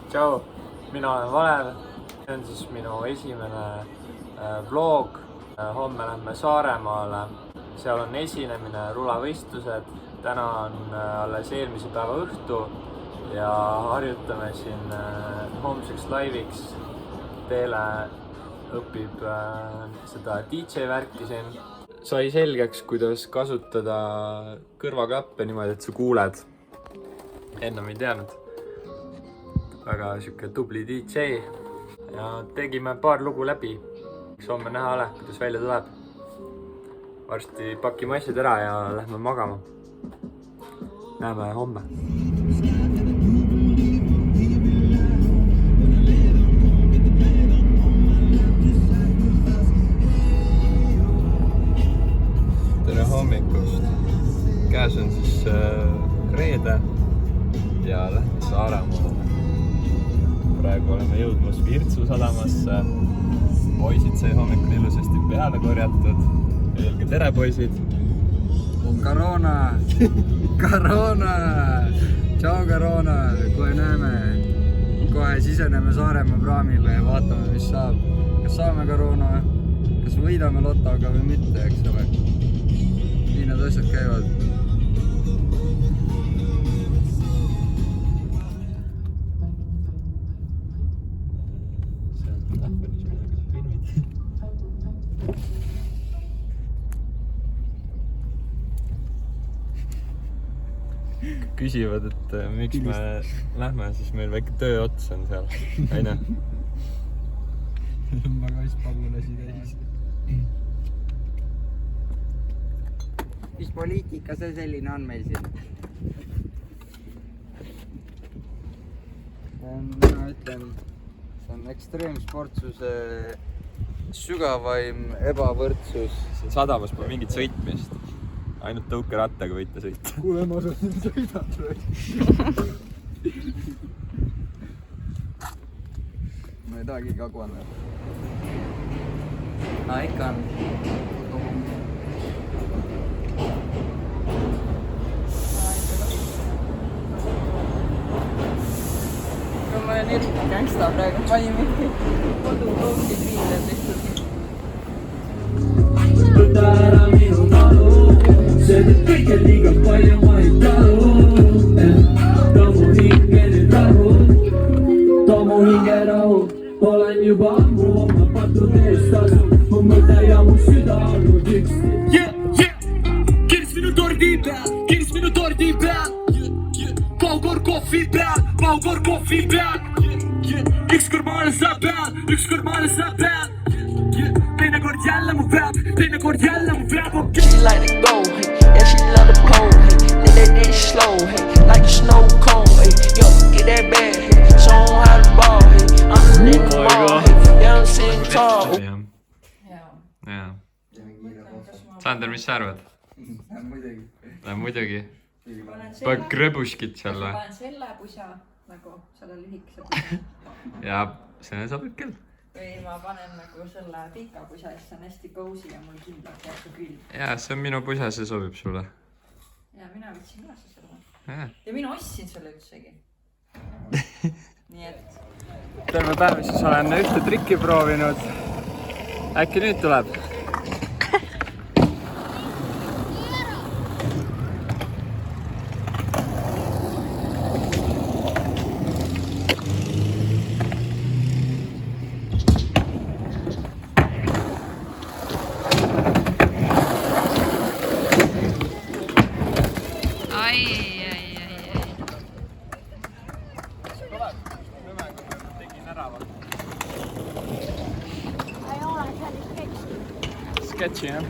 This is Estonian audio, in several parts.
Tšau, mina olen Valev, see on siis minu esimene vlog. Homme lähme Saaremaale, seal on esinemine, rulavõistlused. Täna on alles eelmise päeva õhtu ja harjutame siin homseks laiviks. Teele õpib seda DJ värki siin. Sai selgeks, kuidas kasutada kõrvaklappe niimoodi, et sa kuuled. Ennem ei teadnud. Väga siuke tubli DJ ja tegime paar lugu läbi. Eks homme näha ole, kuidas välja tuleb. Varsti pakime asjad ära ja lähme magama. Näeme homme. Tere hommikust. Käes on siis reede ja lähme Saaremaale. Praegu oleme jõudmas Virtsu sadamasse. Poisid sai hommikul ilusasti peale korjatud. Öelge tere, poisid! Corona! Corona! Tšau, Corona! Kohe näeme. Kohe siseneme Saaremaa praamile ja vaatame, mis saab. Kas saame Corona? Kas võidame lotoga või mitte, eks ole? Nii need asjad käivad. Küsivad, et miks me lähme, siis meil väike töö ots on seal. Aine? Ma kaispagulasi täis. Mis poliitika see selline on meil siin? Mina ütlen, see on ekstreemsportsuse sügavaim ebavõrdsus. Siin sadamas pole mingit sõitmist. Ainult tõukerattaga võite sõita. Kuule, ma siin sõidan või? Ma ei tahagi kagu anda. Ikka on. Ma olen eriti gängsta praegu. Ma olin mingi koduloogid viinud lihtsalt. Võta ära minu malu, see teeb kõike liiga palju, ma ei talu. Too mu hinge nüüd rahu, too mu hinge rahu. Olen juba ammu oma pattude eest tasu, mu mõte ja mu süda olnud üksti. Kirs minu tordi peal, Paukor kohvi peal. Ükskord ma olen sa peal. Teinekord jälle mu peab, okay. She like to go, hey, yeah, she love the pole, hey, let that dish slow, hey, like a snow cone, hey, yo, get that bag, hey, show 'em how to ball, hey, I'm in the mall, hey, yeah, I'm sitting tall. Jaa. Sander, mis sa arvad? Muidugi. Panen krõbuskid seal või? Panen selle pusa, nagu selle lühikese pusa. Ja see sobib küll. Või ma panen nagu selle pika pusa, siis on hästi cozy ja mul kindlalt jääb see külm. Jaa, see on minu pusa, see sobib sulle. Ja mina võtsin üles selle. Ja mina ostsin selle üldsegi. Nii et... terve päev siis olen ühte trikki proovinud. Äkki nüüd tuleb? Sketchy, jah?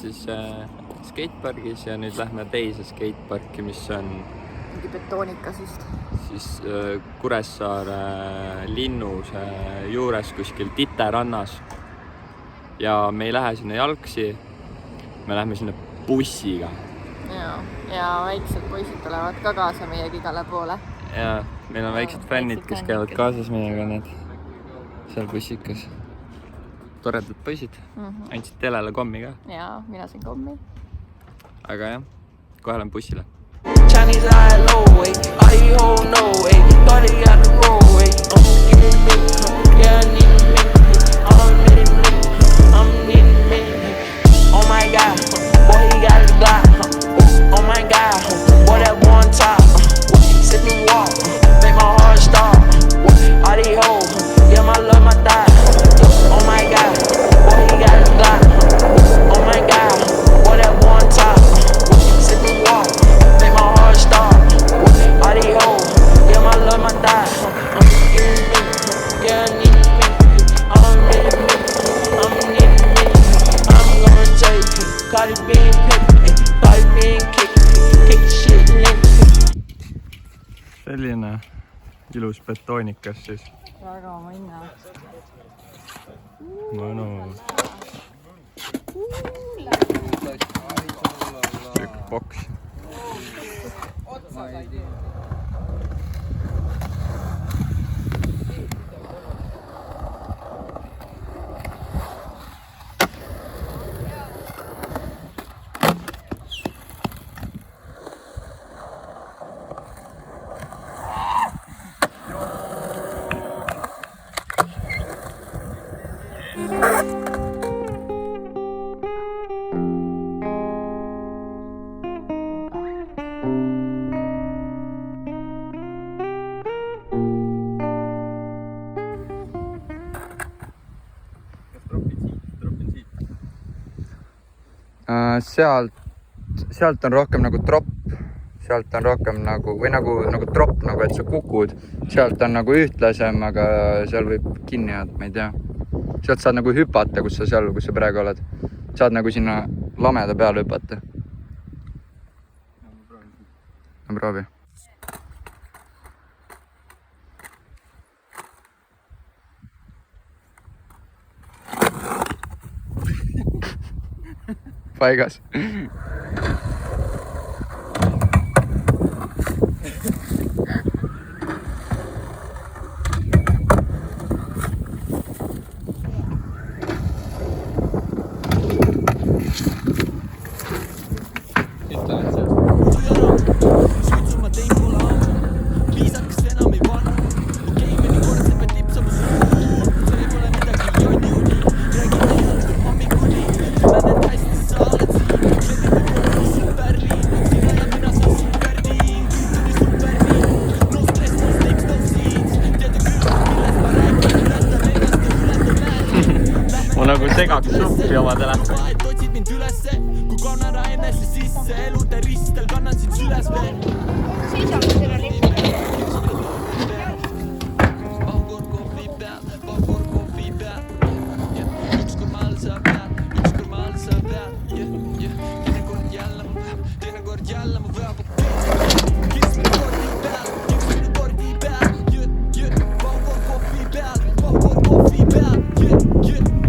siis skatepargis ja nüüd lähme teise skateparki, mis on mingi betoonikas vist. siis Kuressaare linnuse juures kuskil Titerannas. Ja me ei lähe sinna jalgsi, me lähme sinna bussiga. Ja väiksed poisid tulevad ka kaasa meiega igale poole. Ja meil on väiksed fännid, kes käivad kaasas meiega need seal bussikas. Toredad poisid, andsid telele kommi ka. Ja mina sain kommi. Aga jah, kohe lähen bussile. Chinese high low, ay, I hold no, ay, thought he got the roll, ay, give me the milk, yeah, I need the milk, I'm needing milk, oh my god, boy, he got his Glock, oh my god, boy, that boy on top, sip and walk, make my heart stop, all these hoes, yeah, my love, my thigh, oh my god, boy, he got his Glock, oh my god, boy, that boy on top, sip and walk, make my heart stop, all these hoes, yeah, my love, my thigh, yeah, I need me, I'm needing me, I'm gonna take it, Cardi being picked, Cardi being kicked, kick the shit in. Selline ilus betoonikas siis. Väga mõnna. Mõnus. Siuke boks. Sealt on rohkem nagu tropp, sealt on rohkem nagu, või nagu tropp, nagu et sa kukud. Sealt on nagu ühtlasem, aga seal võib kinni jääda, ma ei tea. Sealt saad nagu hüpata, kus sa praegu oled. Saad nagu sinna lameda peale hüpata. No proovi. Paigas. Ma nagu segaks suppi oma telefoni. Otsid mind ülesse, kui kannara enese sisse, elude ristel kannan sind süles veel. Seisame selle lipu. Paugur kohvi peal, ükskord ma all sa pead, teinekord jälle ma veab, kiks minu kordi peal, paugur kohvi peal,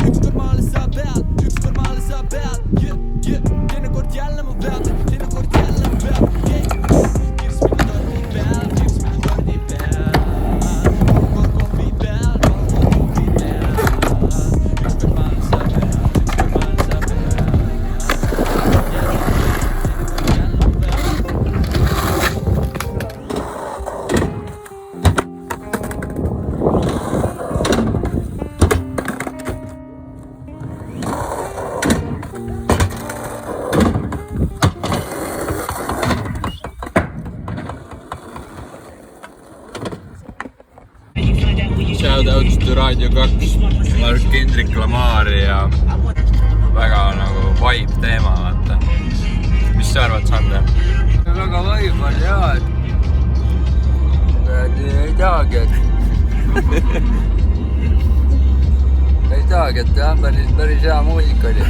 ükskord ma all sa pead, teinekord jälle ma veab, kiks minu kordi peal, paugur kohvi peal, ükskord ma all sa pead. Shoutouts to Raadio 2, Mark Kendrick Lamari ja väga nagu vibe teema, vaata. Mis sa arvad, Sander? Väga vibe on jaa, et ei tahagi, et jah, päris hea muusika oli.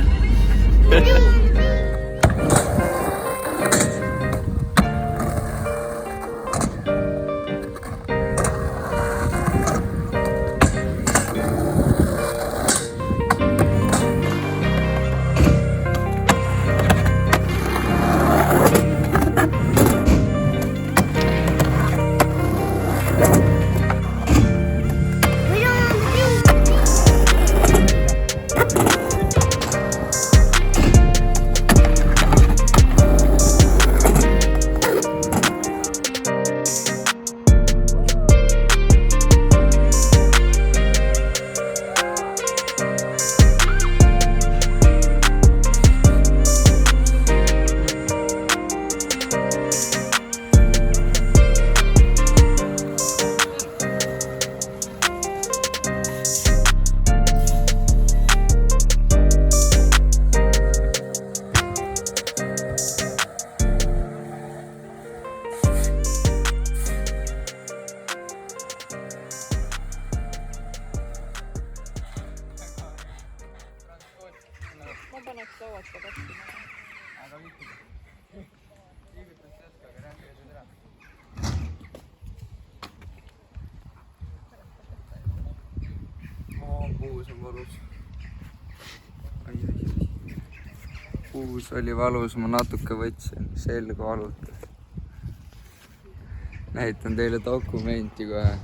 ma paneks lauad ka katki. Puus on valus. Puus oli valus, ma natuke võtsin, selga valutas. Näitan teile dokumenti kohe.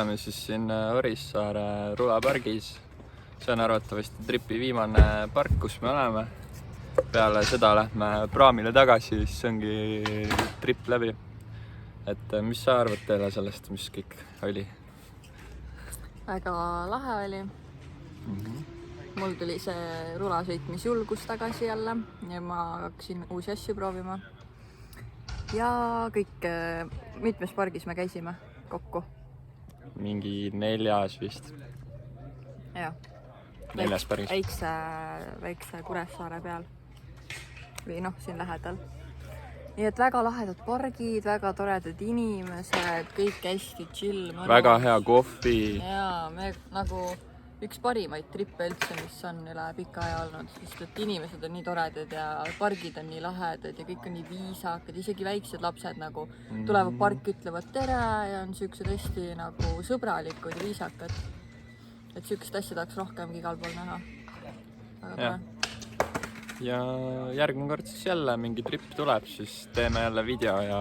oleme siis siin Orissaare rulapargis. See on arvatavasti tripi viimane park, kus me oleme. Peale seda lähme praamile tagasi, siis ongi trip läbi. Et mis sa arvad teile sellest, mis kõik oli? Väga lahe oli. Mul tuli see rulasõitmisjulgus tagasi jälle ja ma hakkasin uusi asju proovima. Ja kõik, mitmes pargis me käisime kokku? Mingi 4 vist. Jah. 4 pargis. Väikse Kuressaare peal. Või noh, siin lähedal. Nii et väga lahedad pargid, väga toredad inimesed, kõik hästi chill. Väga hea kohvi. Jaa, me nagu üks parimaid trippe üldse, mis on üle pika aja olnud, sest et inimesed on nii toredad ja pargid on nii lahedad ja kõik on nii viisakad, isegi väiksed lapsed nagu tulevad parki, ütlevad tere ja on siuksed hästi nagu sõbralikud ja viisakad. Et siukest asja tahaks rohkemgi igal pool näha. Väga tore. Ja järgmine kord siis jälle mingi trip tuleb, siis teeme jälle video ja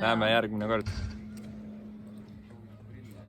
näeme järgmine kord.